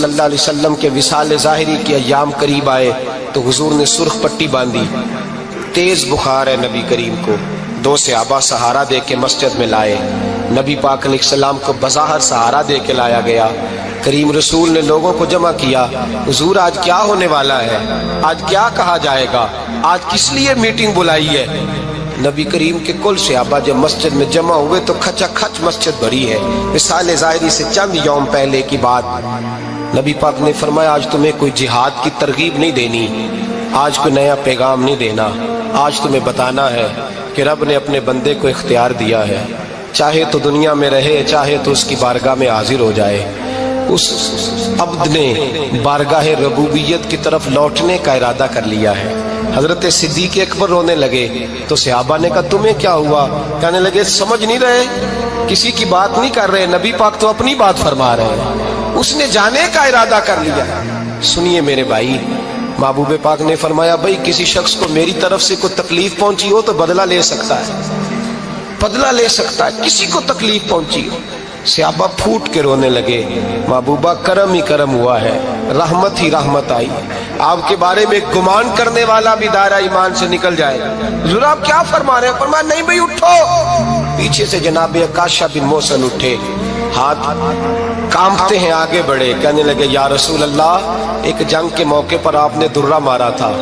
صلی اللہ علیہ وسلم کے وصال ظاہری کے ایام قریب آئے تو حضور نے سرخ پٹی باندھی، تیز بخار ہے نبی کریم کو، 2 صحابہ سہارا دے کے مسجد میں لائے، نبی پاک علیہ السلام کو بظاہر سہارا دے کے لایا گیا۔ کریم رسول نے لوگوں کو جمع کیا، حضور آج کیا ہونے والا ہے، آج کیا کہا جائے گا، آج کس لیے میٹنگ بلائی ہے؟ نبی کریم کے کل صحابہ جب مسجد میں جمع ہوئے تو کھچا کھچ مسجد بھری ہے۔ وصال ظاہری سے چند یوم پہلے کی بات، نبی پاک نے فرمایا آج تمہیں کوئی جہاد کی ترغیب نہیں دینی، آج کوئی نیا پیغام نہیں دینا، آج تمہیں بتانا ہے کہ رب نے اپنے بندے کو اختیار دیا ہے، چاہے تو دنیا میں رہے، چاہے تو اس کی بارگاہ میں حاضر ہو جائے۔ اس عبد نے بارگاہ ربوبیت کی طرف لوٹنے کا ارادہ کر لیا ہے۔ حضرت صدیق اکبر رونے لگے تو صحابہ نے کہا تمہیں کیا ہوا؟ کہنے لگے سمجھ نہیں رہے، کسی کی بات نہیں کر رہے، نبی پاک تو اپنی بات فرما رہے ہیں، اس نے جانے کا ارادہ کر لیا۔ سنیے میرے بھائی، محبوب پاک نے فرمایا بھائی کسی شخص کو میری طرف سے کوئی تکلیف پہنچی ہو تو بدلہ لے سکتا ہے، بدلہ لے سکتا ہے، کسی کو تکلیف پہنچی ہو۔ صحابہ پھوٹ کے رونے لگے، محبوبہ کرم ہی کرم ہوا ہے، رحمت ہی رحمت آئی، آپ کے بارے میں گمان کرنے والا بھی دائرہ ایمان سے نکل جائے۔ حضور آپ کیا فرما رہے ہیں؟ فرمایا نہیں بھائی اٹھو۔ پیچھے سے جناب عکاشہ بن محصن اٹھے، ہاتھ کانپتے ہیں، آگے بڑھے، کہنے لگے یا رسول اللہ ایک جنگ کے موقع پر آپ نے درہ مارا تھا،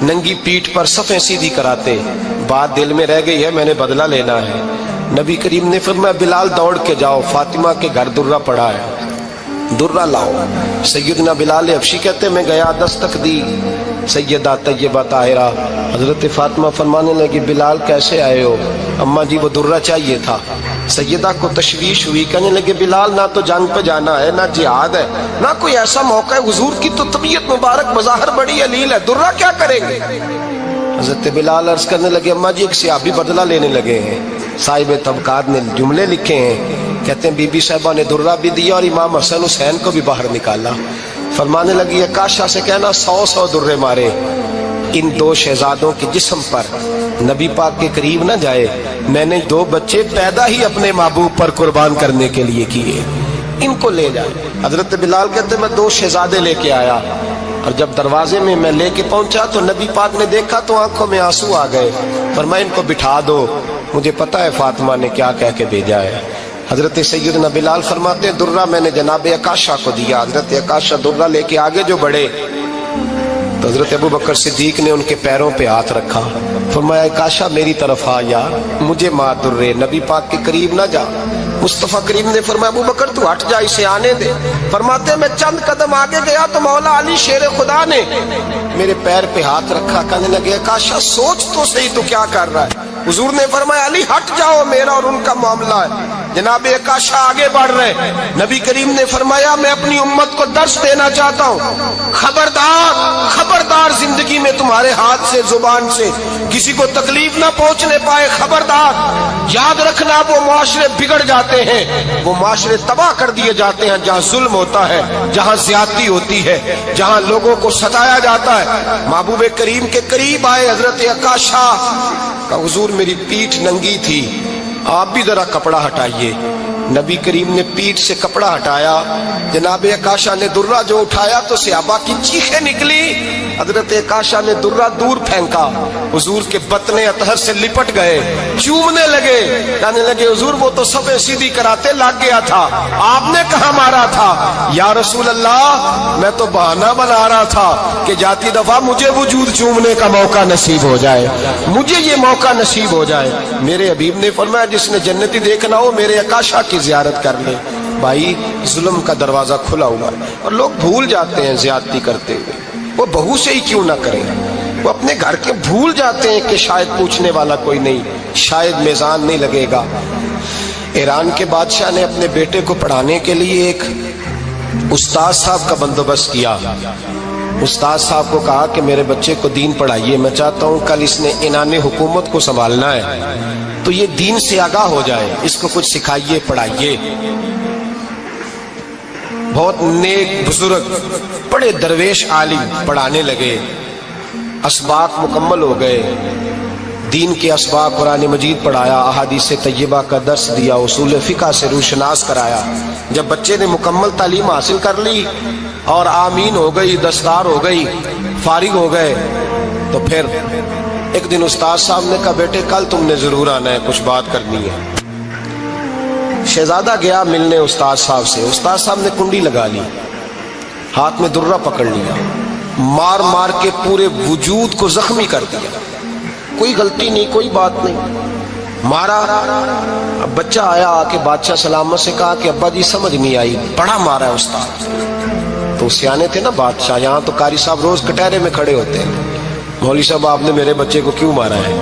ننگی پیٹھ پر صفیں سیدھی کراتے، بات دل میں رہ گئی ہے، میں نے بدلہ لینا ہے۔ نبی کریم نے فرمایا بلال دوڑ کے جاؤ، فاطمہ کے گھر درہ پڑا ہے، درہ لاؤ۔ سیدنا بلال حبشی کہتے میں گیا، دستک دی، سیدہ طیبہ طاہرہ حضرت فاطمہ فرمانے لگی بلال کیسے آئے ہو؟ اماں جی وہ درہ چاہیے تھا۔ سیدہ کو تشویش ہوئی، کہنے لگے بلال نہ تو جنگ پہ جانا ہے، نہ جہاد ہے، نہ کوئی ایسا موقع ہے، حضور کی تو طبیعت مبارک بظاہر بڑی علیل ہے، درہ کیا کریں گے؟ حضرت بلال عرض کرنے لگے اماں جی ایک صحابی بدلہ لینے لگے ہیں، صاحب طبقات نے جملے لکھے ہیں، کہتے ہیں بی بی صاحبہ نے درہ بھی دیا اور امام حسن حسین کو بھی باہر نکالا۔ فرمانے لگی عکاشہ سے کہنا 100 درے مارے، ان 2 شہزادوں کے جسم پر نبی پاک کے قریب نہ جائے، میں نے 2 بچے پیدا ہی اپنے محبوب پر قربان کرنے کے لیے کیے، ان کو لے جائے۔ حضرت بلال کہتے میں 2 شہزادے لے کے آیا، اور جب دروازے میں میں لے کے پہنچا تو نبی پاک نے دیکھا تو آنکھوں میں آنسو آ گئے، فرمایا ان کو بٹھا دو، مجھے پتا ہے فاطمہ نے کیا کہہ کے بھیجا ہے۔ حضرت سیدنا بلال فرماتے ہیں درہ میں نے جناب عکاشہ کو دیا، حضرت عکاشہ درہ لے کے آگے جو بڑھے تو حضرت ابو بکر صدیق نے ان کے پیروں پہ ہاتھ رکھا، فرمایا عکاشہ میری طرف آ یار، مجھے مار درے، نبی پاک کے قریب نہ جا۔ مصطفیٰ کریم نے فرمایا ابو بکر تو ہٹ جا، اسے آنے دے۔ فرماتے ہیں میں چند قدم آگے گیا تو مولا علی شیر خدا نے میرے پیر پہ ہاتھ رکھا، کہنے لگے عکاشہ سوچ تو صحیح تو کیا کر رہا ہے؟ حضور نے فرمایا علی ہٹ جاؤ، میرا اور ان کا معاملہ ہے۔ جناب عکاشہ آگے بڑھ رہے، نبی کریم نے فرمایا میں اپنی امت کو درس دینا چاہتا ہوں، خبردار خبردار زندگی میں تمہارے ہاتھ سے زبان سے کسی کو تکلیف نہ پہنچنے پائے، خبردار یاد رکھنا وہ معاشرے بگڑ جاتے ہیں، وہ معاشرے تباہ کر دیے جاتے ہیں جہاں ظلم ہوتا ہے، جہاں زیادتی ہوتی ہے، جہاں لوگوں کو ستایا جاتا ہے۔ محبوب کریم کے قریب آئے حضرت عکاشہ کہ حضور میری پیٹھ ننگی تھی، آپ بھی ذرا کپڑا ہٹائیے۔ نبی کریم نے پیٹھ سے کپڑا ہٹایا، جناب عکاشہ نے درہ جو اٹھایا تو صحابہ کی چیخیں نکلی، حضرت عکاشہ نے درہ دور پھینکا، حضور کے بطن اطہر سے لپٹ گئے، چومنے لگے، کہنے لگے حضور وہ تو صفیں سیدھی کراتے لگ گیا تھا، آپ نے کہاں مارا تھا؟ یا رسول اللہ میں تو بہانہ بنا رہا تھا کہ جاتی دفعہ مجھے وجود چومنے کا موقع نصیب ہو جائے، مجھے یہ موقع نصیب ہو جائے۔ میرے حبیب نے فرمایا جس نے جنتی دیکھنا ہو میرے عکاشہ کی زیارت کر لے۔ بھائی ظلم کا دروازہ کھلا ہوا ہے اور لوگ بھول جاتے ہیں زیادتی کرتے ہوئے، وہ بہو سے ہی کیوں نہ کریں، وہ اپنے گھر کے بھول جاتے ہیں کہ شاید پوچھنے والا کوئی نہیں، شاید میزان نہیں لگے گا۔ ایران کے بادشاہ نے اپنے بیٹے کو پڑھانے کے لیے ایک استاد صاحب کا بندوبست کیا۔ استاد صاحب کو کہا کہ میرے بچے کو دین پڑھائیے، میں چاہتا ہوں کل اس نے عنان حکومت کو سنبھالنا ہے تو یہ دین سے آگاہ ہو جائے، اس کو کچھ سکھائیے پڑھائیے۔ بہت نیک بزرگ بڑے درویش عالم پڑھانے لگے، اسباق مکمل ہو گئے، دین کے اسباق قرآن مجید پڑھایا، احادیث طیبہ کا درس دیا، اصول فقہ سے روشناس کرایا۔ جب بچے نے مکمل تعلیم حاصل کر لی اور آمین ہو گئی، دستار ہو گئی، فارغ ہو گئے، تو پھر ایک دن استاد صاحب نے کہا بیٹے کل تم نے ضرور آنا ہے، کچھ بات کرنی ہے۔ شہزادہ گیا ملنے استاد صاحب سے، استاد صاحب نے کنڈی لگا لی، ہاتھ میں درہ پکڑ لیا، مار مار کے پورے وجود کو زخمی کر دیا، کوئی غلطی نہیں، کوئی بات نہیں، مارا۔ اب بچہ آیا آ کے بادشاہ سلامت سے کہا کہ ابا جی سمجھ نہیں آئی، بڑا مارا ہے استاد۔ تو سیانے تھے نا بادشاہ، یہاں تو قاری صاحب روز کٹہرے میں کھڑے ہوتے ہیں، مولوی صاحب آپ نے میرے بچے کو کیوں مارا ہے؟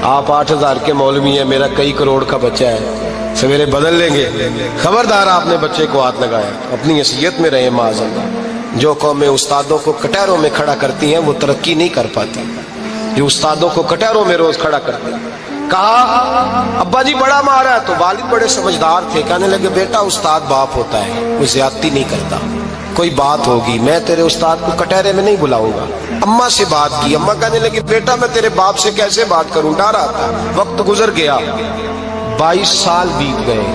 آپ 8,000 کے مولوی ہیں، میرا کئی کروڑ کا بچہ ہے، سویرے بدل لیں گے، خبردار آپ نے بچے کو ہاتھ لگایا، اپنی حیثیت میں رہے معاذ اللہ۔ جو قومیں استادوں کو کٹہروں میں کھڑا کرتی ہیں وہ ترقی نہیں کر پاتی، جو استادوں کو کٹہروں میں روز کھڑا کرتے ہیں۔ کہا ابا جی بڑا مارا ہے، تو والد بڑے سمجھدار تھے، کہنے لگے بیٹا استاد باپ ہوتا ہے، وہ زیادتی نہیں کرتا، کوئی بات ہوگی میں تیرے استاد کو کٹہرے میں نہیں بلاؤں گا۔ اماں سے بات کی، اماں کہنے لگی بیٹا میں تیرے باپ سے کیسے بات کروں، ڈر آتا۔ وقت گزر گیا، 22 سال بیت گئے،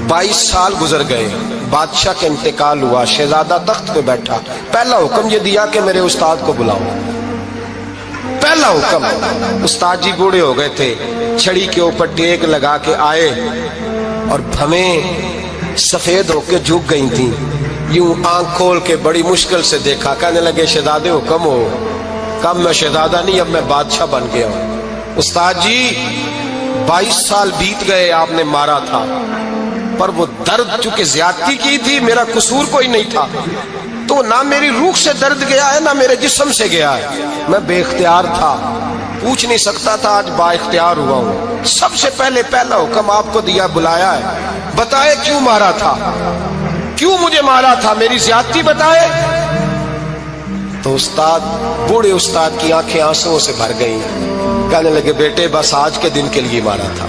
22 سال گزر گئے، بادشاہ کا انتقال ہوا، شہزادہ تخت پہ بیٹھا، پہلا حکم یہ دیا کہ میرے استاد کو بلاؤ، پہلا حکم۔ استاد جی بوڑھے ہو گئے تھے، چھڑی کے اوپر ٹیک لگا کے آئے اور بھویں سفید ہو کے جھک گئی تھیں، یوں آنکھ کھول کے بڑی مشکل سے دیکھا، کہنے لگے شہزادے حکم ہو۔ کہا میں شہزادہ نہیں، اب میں بادشاہ بن گیا ہوں۔ استاد جی 22 سال بیت گئے، آپ نے مارا تھا، پر وہ درد چونکہ زیادتی کی تھی، میرا قصور کوئی نہیں تھا، تو نہ میری روح سے درد گیا ہے نہ میرے جسم سے گیا ہے، میں بے اختیار تھا، پوچھ نہیں سکتا تھا، آج با اختیار ہوا ہوں۔ سب سے پہلے پہلا حکم آپ کو دیا، بلایا ہے، بتائے کیوں مارا تھا، کیوں مجھے مارا تھا، میری زیادتی بتائے۔ تو استاد، بوڑھے استاد کی آنکھیں آنسوؤں سے بھر گئیں، کہنے لگے بیٹے بس آج کے دن کے لیے مارا تھا،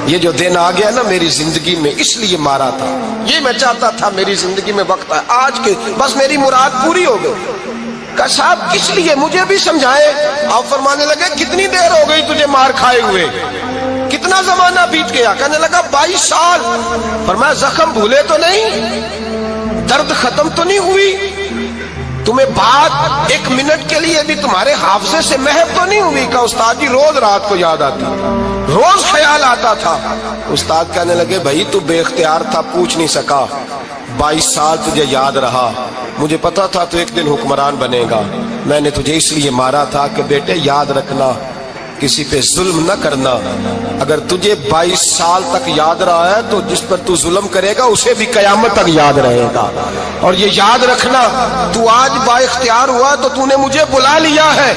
یہ جو دن آ گیا نا میری زندگی میں اس لیے مارا تھا، یہ میں چاہتا تھا میری زندگی میں وقت ہے، آج کے بس میری مراد پوری ہو گئی۔ کہا صاحب کس لیے، مجھے بھی سمجھائے۔ آپ فرمانے لگے کتنی دیر ہو گئی تجھے مار کھائے ہوئے، کتنا زمانہ بیت گیا؟ کہنے لگا 22 سال۔ فرمایا زخم بھولے تو نہیں، درد ختم تو نہیں ہوئی، تمہیں بات 1 منٹ کے لیے بھی تمہارے حافظے سے محو تو نہیں ہوئی؟ کہ استاد جی روز رات کو یاد آتی، روز خیال آتا تھا۔ استاد کہنے لگے بھائی تو بے اختیار تھا، پوچھ نہیں سکا، 22 سال تجھے یاد رہا، مجھے پتا تھا تو ایک دن حکمران بنے گا، میں نے تجھے اس لیے مارا تھا کہ بیٹے یاد رکھنا کسی پہ ظلم نہ کرنا، اگر تجھے 22 سال تک یاد رہا ہے تو جس پر تو ظلم کرے گا اسے بھی قیامت تک یاد رہے گا، اور یہ یاد رکھنا تو آج با اختیار ہوا تو تو نے مجھے بلا لیا ہے،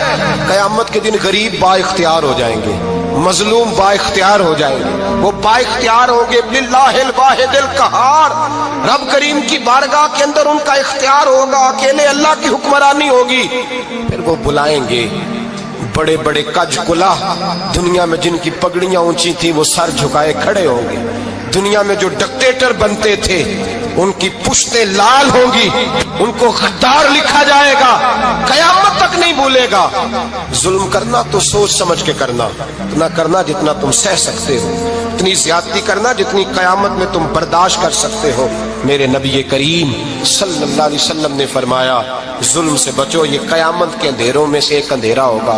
قیامت کے دن غریب با اختیار ہو جائیں گے، مظلوم با اختیار ہو جائیں گے، وہ با اختیار ہوں گے للہ الواحد القہار، رب کریم کی بارگاہ کے اندر ان کا اختیار ہوگا، اکیلے اللہ کی حکمرانی ہوگی، پھر وہ بلائیں گے بڑے بڑے کج کلا، دنیا میں جن کی پگڑیاں اونچی تھی وہ سر جھکائے کھڑے ہوں گے، دنیا میں جو ڈکٹیٹر بنتے تھے ان کی پشتیں لال ہوں گی، ان کو غدار لکھا جائے گا، قیامت تک نہیں بھولے گا۔ ظلم کرنا تو سوچ سمجھ کے کرنا، اتنا کرنا جتنا تم سہ سکتے ہو، اتنی زیادتی کرنا جتنی قیامت میں تم برداشت کر سکتے ہو۔ میرے نبی کریم صلی اللہ علیہ وسلم نے فرمایا ظلم سے بچو، یہ قیامت کے اندھیروں میں سے ایک اندھیرا ہوگا۔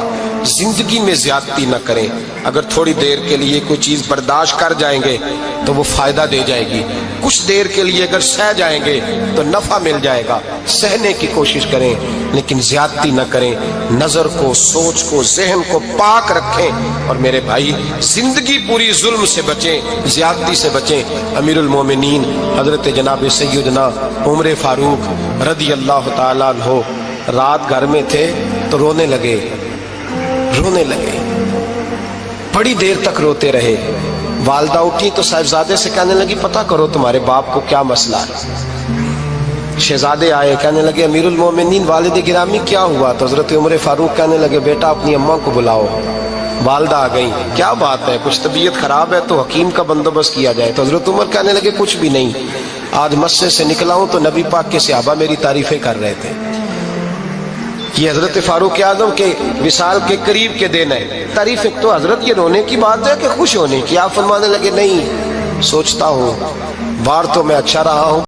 زندگی میں زیادتی نہ کریں، اگر تھوڑی دیر کے لیے کوئی چیز برداشت کر جائیں گے تو وہ فائدہ دے جائے گی، کچھ دیر کے لیے اگر سہ جائیں گے تو نفع مل جائے گا، سہنے کی کوشش کریں لیکن زیادتی نہ کریں، نظر کو، سوچ کو، ذہن کو پاک رکھیں، اور میرے بھائی زندگی پوری ظلم سے بچیں، زیادتی سے بچیں۔ امیر المومنین حضرت جناب سیدنا عمر فاروق رضی اللہ تعالیٰ عنہ رات گھر میں تھے تو رونے لگے، بڑی دیر تک روتے رہے۔ والدہ اٹھی تو صاحبزادے سے کہنے لگی پتہ کرو تمہارے باپ کو کیا مسئلہ ہے۔ شہزادے آئے، کہنے لگے امیر المومنین والد گرامی کیا ہوا؟ تو حضرت عمر فاروق کہنے لگے بیٹا اپنی اماں کو بلاؤ۔ والدہ آ گئی، کیا بات ہے، کچھ طبیعت خراب ہے تو حکیم کا بندوبست کیا جائے۔ تو حضرت عمر کہنے لگے کچھ بھی نہیں، آج مسجد سے نکلا ہوں تو نبی پاک کے صحابہ میری تعریفیں کر رہے تھے، یہ حضرت فاروق اعظم کے وصال کے قریب کے دن ہے. تعریف ایک تو حضرت یہ رونے کی بات ہے کہ خوش ہونے کی. آپ فرمانے لگے نہیں، سوچتا ہوں بار تو میں اچھا رہا ہوں